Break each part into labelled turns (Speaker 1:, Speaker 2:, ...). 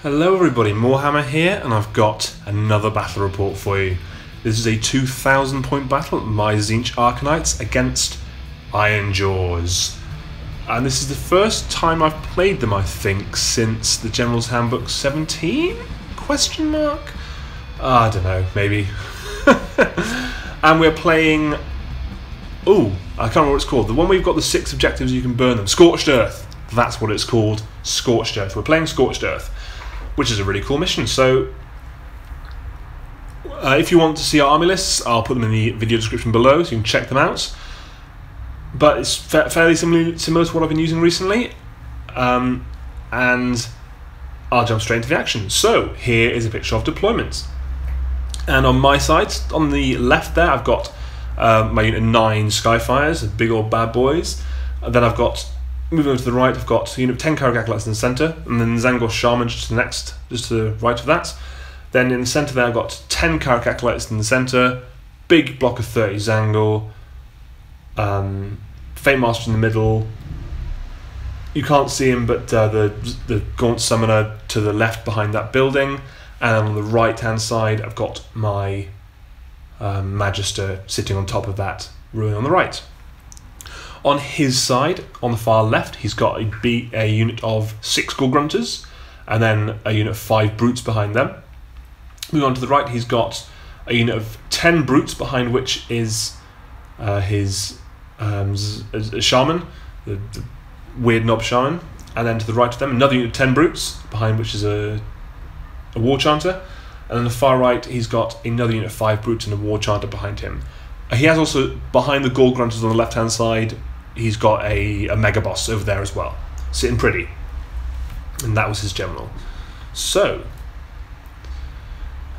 Speaker 1: Hello everybody, Moarhammer here, and I've got another battle report for you. This is a 2,000 point battle, my Tzeentch Arcanites against Ironjawz. And this is the first time I've played them, I think, since the General's Handbook 17? Question mark? I don't know, maybe. And we're playing... Ooh, I can't remember what it's called. The one where you've got the 6 objectives you can burn them. Scorched Earth. That's what it's called. Scorched Earth. We're playing Scorched Earth, which is a really cool mission. So, if you want to see our army lists, I'll put them in the video description below, so you can check them out. But it's fairly similar to what I've been using recently, and I'll jump straight into the action. So, here is a picture of deployment. And on my side, on the left there, I've got my unit 9 Skyfires, the big old bad boys. And then I've got, moving over to the right, I've got a unit of 10 Kairic Acolytes in the centre, and then Tzaangor Shaman just to the next, just to the right of that. Then in the centre there, I've got 10 Kairic Acolytes in the centre, big block of 30 Tzaangor, Fatemaster in the middle. You can't see him, but the Gaunt Summoner to the left behind that building, and on the right hand side, I've got my Magister sitting on top of that ruin on the right. On his side, on the far left, he's got a unit of 6 Gore-gruntas, and then a unit of 5 brutes behind them. Moving on to the right, he's got a unit of 10 brutes, behind which is his shaman, the Wierdnob Shaman, and then to the right of them, another unit of 10 brutes, behind which is a Warchanter, and on the far right, he's got another unit of 5 brutes and a Warchanter behind him. He has also, behind the Gore-gruntas on the left-hand side, he's got a Megaboss over there as well, sitting pretty. And that was his general. So,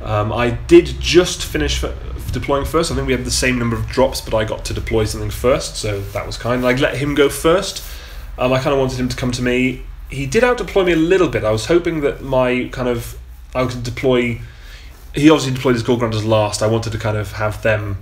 Speaker 1: I did just finish deploying first. I think we had the same number of drops, but I got to deploy something first, so that was kind. I let him go first. I kind of wanted him to come to me. He did out-deploy me a little bit. I was hoping that I could deploy... He obviously deployed his Gore-gruntas last. I wanted to kind of have them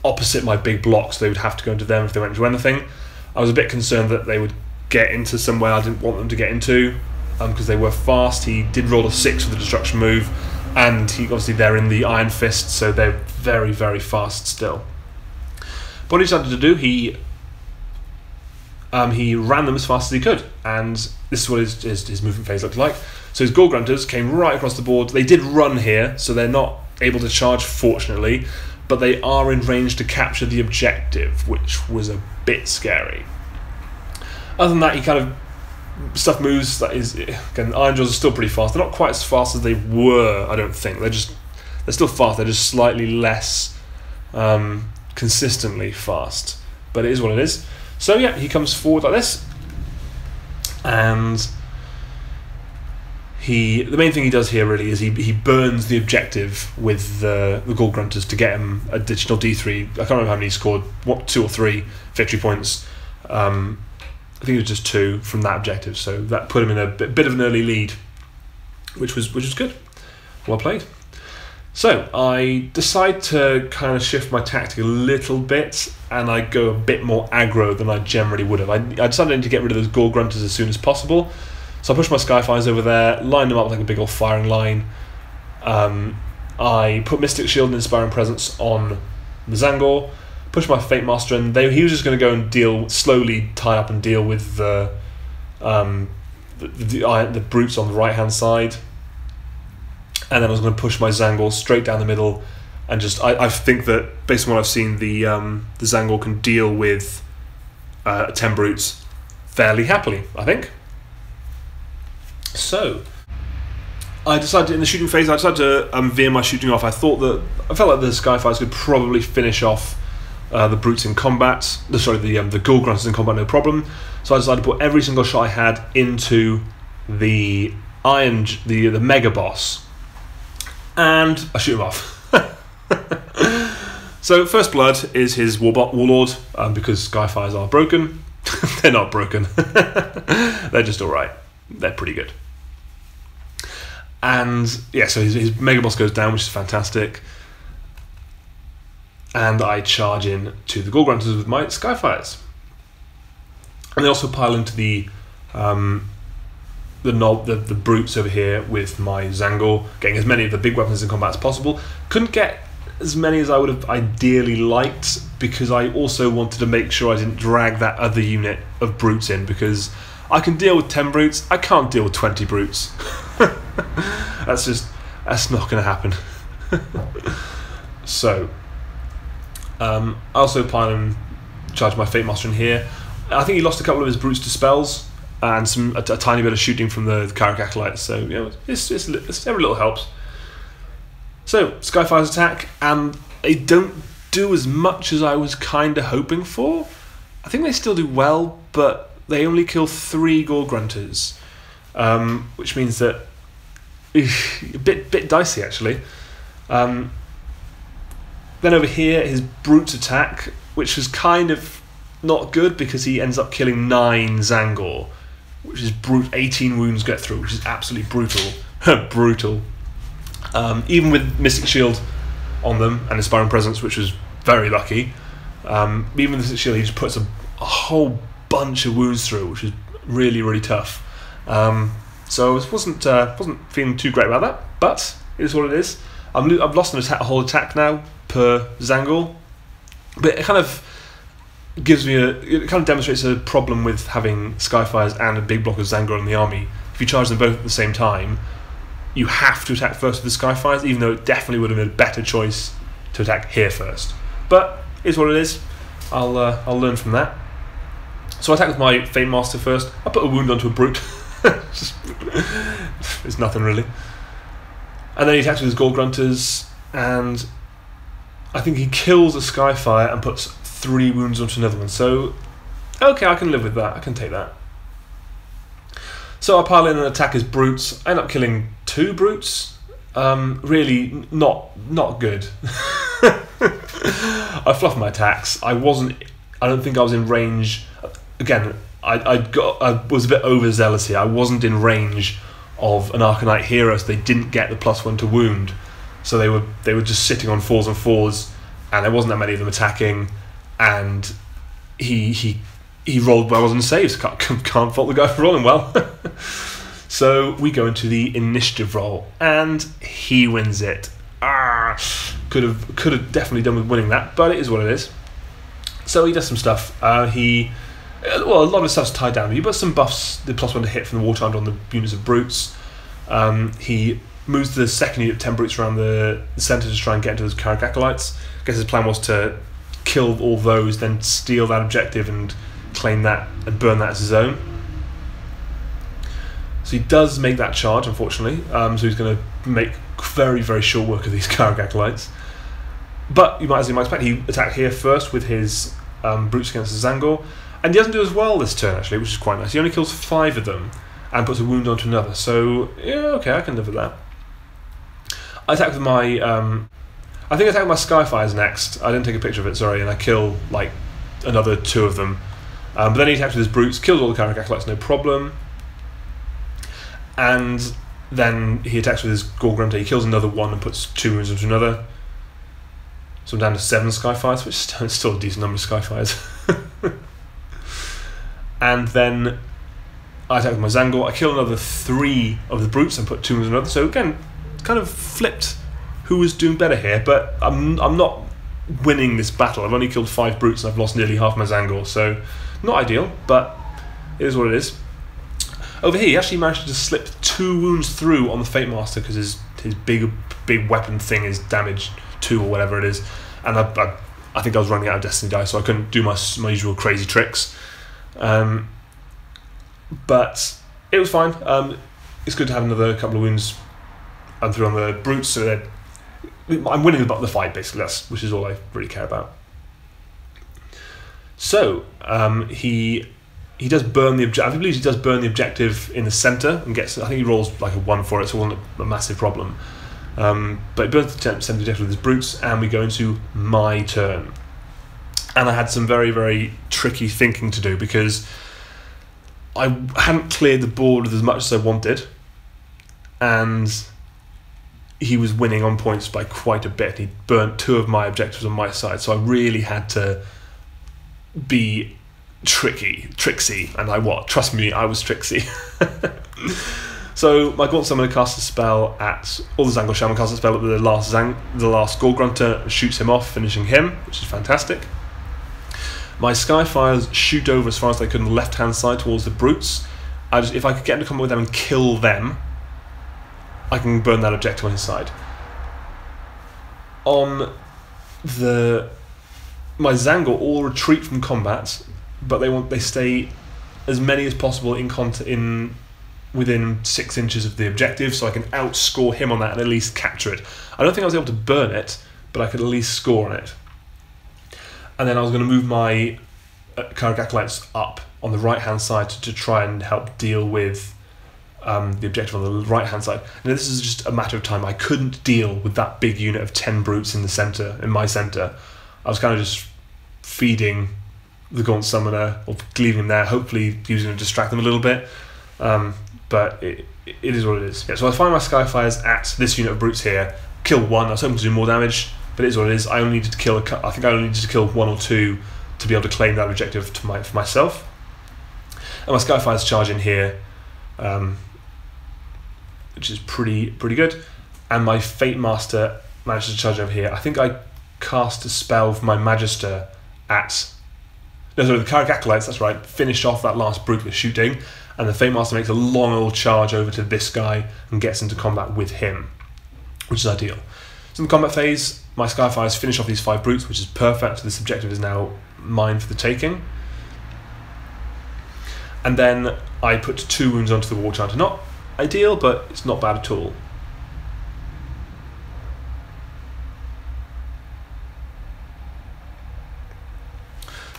Speaker 1: opposite my big block, so they would have to go into them if they went into anything. I was a bit concerned that they would get into somewhere I didn't want them to get into, because they were fast. He did roll a 6 for the destruction move, and they're in the Ironfist, so they're very, very fast still. But what he decided to do, he ran them as fast as he could, and this is what his movement phase looked like. So his Gore-gruntas came right across the board. They did run here, so they're not able to charge, fortunately, but they are in range to capture the objective, which was a bit scary. Other than that, he kind of stuff moves. That is, again, Ironjawz are still pretty fast. They're not quite as fast as they were, I don't think. They're still fast. They're just slightly less consistently fast. But it is what it is. So yeah, he comes forward like this, and the main thing he does here really is he burns the objective with the Gore-gruntas to get him additional D3. I can't remember how many he scored, 2 or 3 victory points. I think it was just 2 from that objective, so that put him in a bit of an early lead, which was good. Well played. So I decide to kind of shift my tactic a little bit, and I go a bit more aggro than I generally would have. I decided to get rid of those Gore-gruntas as soon as possible. So I push my Skyfires over there, line them up like a big old firing line. I put Mystic Shield and Inspiring Presence on the Tzaangor, push my Fatemaster in. He was just going to go and slowly tie up and deal with the brutes on the right hand side. And then I was going to push my Tzaangor straight down the middle, and I think that based on what I've seen, the Tzaangor can deal with 10 brutes fairly happily, I think. So, I decided in the shooting phase, to veer my shooting off. I felt like the Skyfires could probably finish off the brutes in combat. The Gore-gruntas in combat, no problem. So I decided to put every single shot I had into the Megaboss, and I shoot him off. So first blood is his Warlord, because Skyfires are broken. They're not broken. They're just alright. They're pretty good. And yeah, so his Megaboss goes down, which is fantastic. And I charge in to the Gore-gruntas with my Skyfires. And they also pile into the the brutes over here with my Tzaangor, getting as many of the big weapons in combat as possible. Couldn't get as many as I would have ideally liked, because I also wanted to make sure I didn't drag that other unit of brutes in, because I can deal with 10 brutes, I can't deal with 20 brutes. That's not going to happen. So, I also plan on charge my Fatemaster in here. I think he lost a couple of his brutes to spells, and a tiny bit of shooting from the Kairic Acolytes, so it's every little helps. So, Skyfires attack, and they don't do as much as I was kind of hoping for. I think they still do well, but they only kill 3 Gore-gruntas, which means that a bit dicey actually. Then over here, his brutes attack, which was kind of not good because he ends up killing 9 Tzaangor, which is 18 wounds get through, which is absolutely brutal. Brutal. Even with Mystic Shield on them and Inspiring Presence, which was very lucky. Even with Mystic Shield, he just puts a whole bunch of wounds through, which is really, really tough. So I wasn't feeling too great about that, but it is what it is. I've lost a whole attack now per Tzaangor, but it kind of gives me it kind of demonstrates a problem with having Skyfires and a big block of Tzaangor in the army. If you charge them both at the same time, you have to attack first with the Skyfires, even though it definitely would have been a better choice to attack here first. But it's what it is. I'll learn from that. So I attack with my Fatemaster first. I put a wound onto a brute. It's nothing really. And then he attacks with his Gore-gruntas, and I think he kills a Skyfire and puts 3 wounds onto another one. So, okay, I can live with that. I can take that. So I pile in and attack his brutes. I end up killing 2 brutes. Really not good. I fluffed my attacks. I don't think I was in range. Again, I was a bit overzealous here. I wasn't in range of an Arcanite hero, so they didn't get the +1 to wound. So they were just sitting on 4s and 4s, and there wasn't that many of them attacking. And he rolled well on saves. Can't fault the guy for rolling well. So we go into the initiative roll, and he wins it. Could have definitely done with winning that, but it is what it is. So he does some stuff. A lot of stuff's tied down. He puts some buffs, the +1 to hit from the Warchanter on the units of brutes. He moves the second unit of 10 brutes around the centre to try and get into those Kairic Acolytes. I guess his plan was to kill all those, then steal that objective and claim that and burn that as his own. So he does make that charge, unfortunately. So he's going to make very, very short work of these Kairic Acolytes. But as you might expect, he attacked here first with his brutes against the Tzaangor, and he doesn't do as well this turn actually, which is quite nice. He only kills 5 of them and puts a wound onto another. So yeah, okay, I can live with that. I attack with my I think I attack with my Skyfires next. I didn't take a picture of it, sorry, and I kill like another 2 of them. But then he attacks with his brutes, kills all the Kairic Acolytes, no problem. And then he attacks with his Gore-grunta. He kills another 1 and puts 2 wounds into another. So I'm down to 7 Skyfires, which is still a decent number of Skyfires. And then I attack with my Tzaangor. I kill another 3 of the brutes and put 2 wounds into another. So again, kind of flipped who was doing better here, but I'm not winning this battle. I've only killed 5 brutes and I've lost nearly half my Tzaangor, so not ideal, but it is what it is. Over here, he actually managed to slip 2 wounds through on the Fatemaster because his big weapon thing is damage 2 or whatever it is, and I think I was running out of Destiny dice, so I couldn't do my usual crazy tricks. But it was fine. It's good to have another couple of wounds through on the brutes, so that I'm winning the fight basically, which is all I really care about. So he does burn the objective. I believe he does burn the objective in the centre and gets. I think he rolls like a 1 for it, so it wasn't a massive problem. But he burns the centre objective with his brutes, and we go into my turn. And I had some very, very tricky thinking to do because I hadn't cleared the board with as much as I wanted, and he was winning on points by quite a bit. He burnt 2 of my objectives on my side, so I really had to be tricksy, and trust me, I was tricksy. So my Gaunt Summoner casts a spell at, or the Tzaangor Shaman casts a spell at the last Gore-gruntas, shoots him off, finishing him, which is fantastic. My Skyfires shoot over as far as they could on the left-hand side towards the brutes. If I could get into combat with them and kill them, I can burn that objective on his side. My Tzaangor all retreat from combat, but they stay as many as possible within 6 inches of the objective, so I can outscore him on that and at least capture it. I don't think I was able to burn it, but I could at least score on it. And then I was going to move my Kairic Acolytes up on the right-hand side to try and help deal with the objective on the right-hand side. Now this is just a matter of time. I couldn't deal with that big unit of 10 brutes in my centre. I was kind of just feeding the Gaunt Summoner, or leaving him there, hopefully using it to distract them a little bit. But it is what it is. Yeah, so I find my Skyfires at this unit of brutes here, kill one. I was hoping to do more damage, but it is what it is. I only needed to kill I think I only needed to kill 1 or 2 to be able to claim that objective for myself. And my Skyfires charge in here, which is pretty good. And my Fatemaster manages to charge over here. I think I cast a spell for my Magister the Kairic Acolytes, that's right, finish off that last brute with shooting, and the Fatemaster makes a long old charge over to this guy and gets into combat with him, which is ideal. So in the combat phase, my Skyfires finish off these 5 brutes, which is perfect. This objective is now mine for the taking. And then I put 2 wounds onto the Warchanter. Not ideal, but it's not bad at all.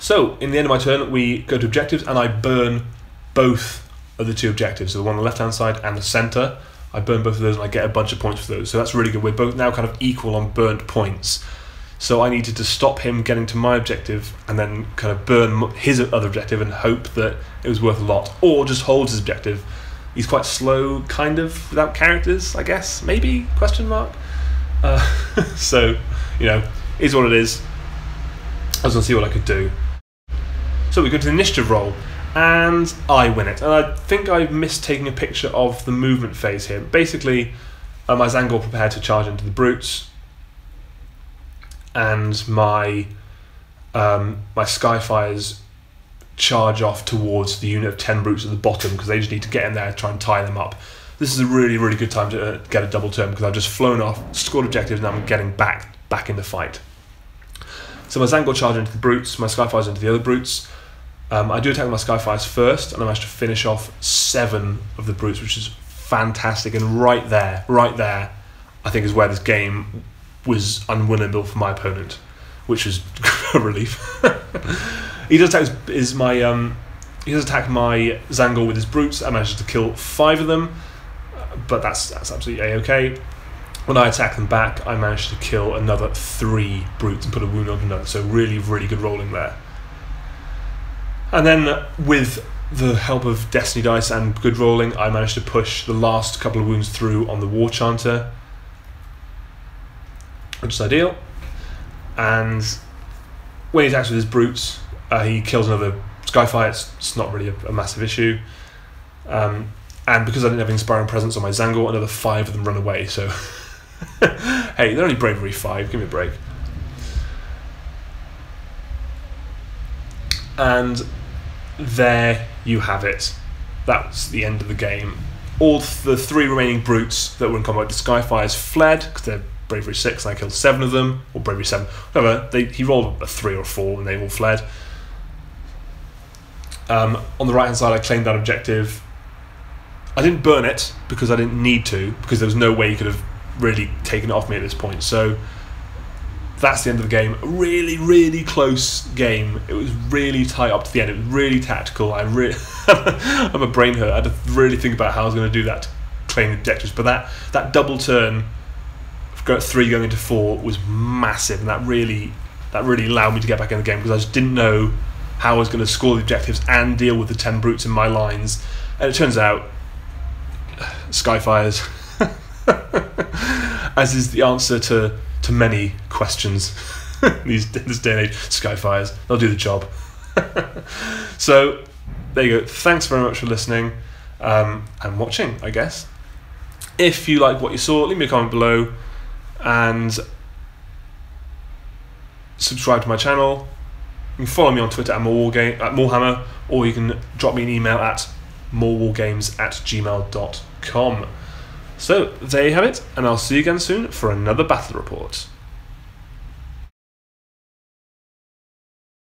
Speaker 1: So, in the end of my turn, we go to objectives, and I burn both of the 2 objectives, so the one on the left-hand side and the centre. I burn both of those, and I get a bunch of points for those, so that's really good. We're both now kind of equal on burnt points. So I needed to stop him getting to my objective, and then kind of burn his other objective and hope that it was worth a lot, or just hold his objective. He's quite slow, kind of, without characters, I guess, maybe, question mark? So, you know, is what it is. I was going to see what I could do. So we go to the initiative roll, and I win it. And I think I missed taking a picture of the movement phase here. Basically, my Tzaangor prepared to charge into the brutes, and my Skyfires charge off towards the unit of 10 brutes at the bottom, because they just need to get in there and try and tie them up. This is a really, really good time to get a double turn, because I've just flown off, scored objectives, and I'm getting back in the fight. So my Tzaangor charge into the brutes, my Skyfires into the other brutes. I do attack my Skyfires first, and I managed to finish off 7 of the brutes, which is fantastic. And right there, I think is where this game was unwinnable for my opponent, which was a relief. He does attack my Tzaangor with his brutes. I managed to kill 5 of them, but that's absolutely a-okay. When I attack them back, I managed to kill another 3 brutes and put a wound on another. So really, really good rolling there. And then with the help of Destiny Dice and good rolling, I managed to push the last couple of wounds through on the Warchanter, which is ideal. And when he attacks with his brutes, he kills another Skyfire. It's not really a massive issue. And because I didn't have Inspiring Presence on my Tzaangor, another 5 of them run away. So, hey, they're only bravery 5. Give me a break. And there you have it. That's the end of the game. All the 3 remaining brutes that were in combat, the Skyfires fled because they're bravery 6, and I killed 7 of them, or bravery 7. However, he rolled a 3 or 4, and they all fled. On the right hand side, I claimed that objective. I didn't burn it because I didn't need to, because there was no way he could have really taken it off me at this point. So that's the end of the game. A really, really close game. It was really tight up to the end. It was really tactical. I'm a brain hurt. I had to really think about how I was going to do that to claim the objectives. But that double turn, 3 going into 4, was massive, and that really allowed me to get back in the game, because I just didn't know how I was going to score the objectives and deal with the 10 brutes in my lines. And it turns out, Skyfires, as is the answer to many questions this day and age, Skyfires, they'll do the job. So there you go. Thanks very much for listening and watching, I guess. If you like what you saw, leave me a comment below and subscribe to my channel. You can follow me on Twitter at Moarhammer, or you can drop me an email at morewargames@gmail.com. So there you have it, and I'll see you again soon for another battle report.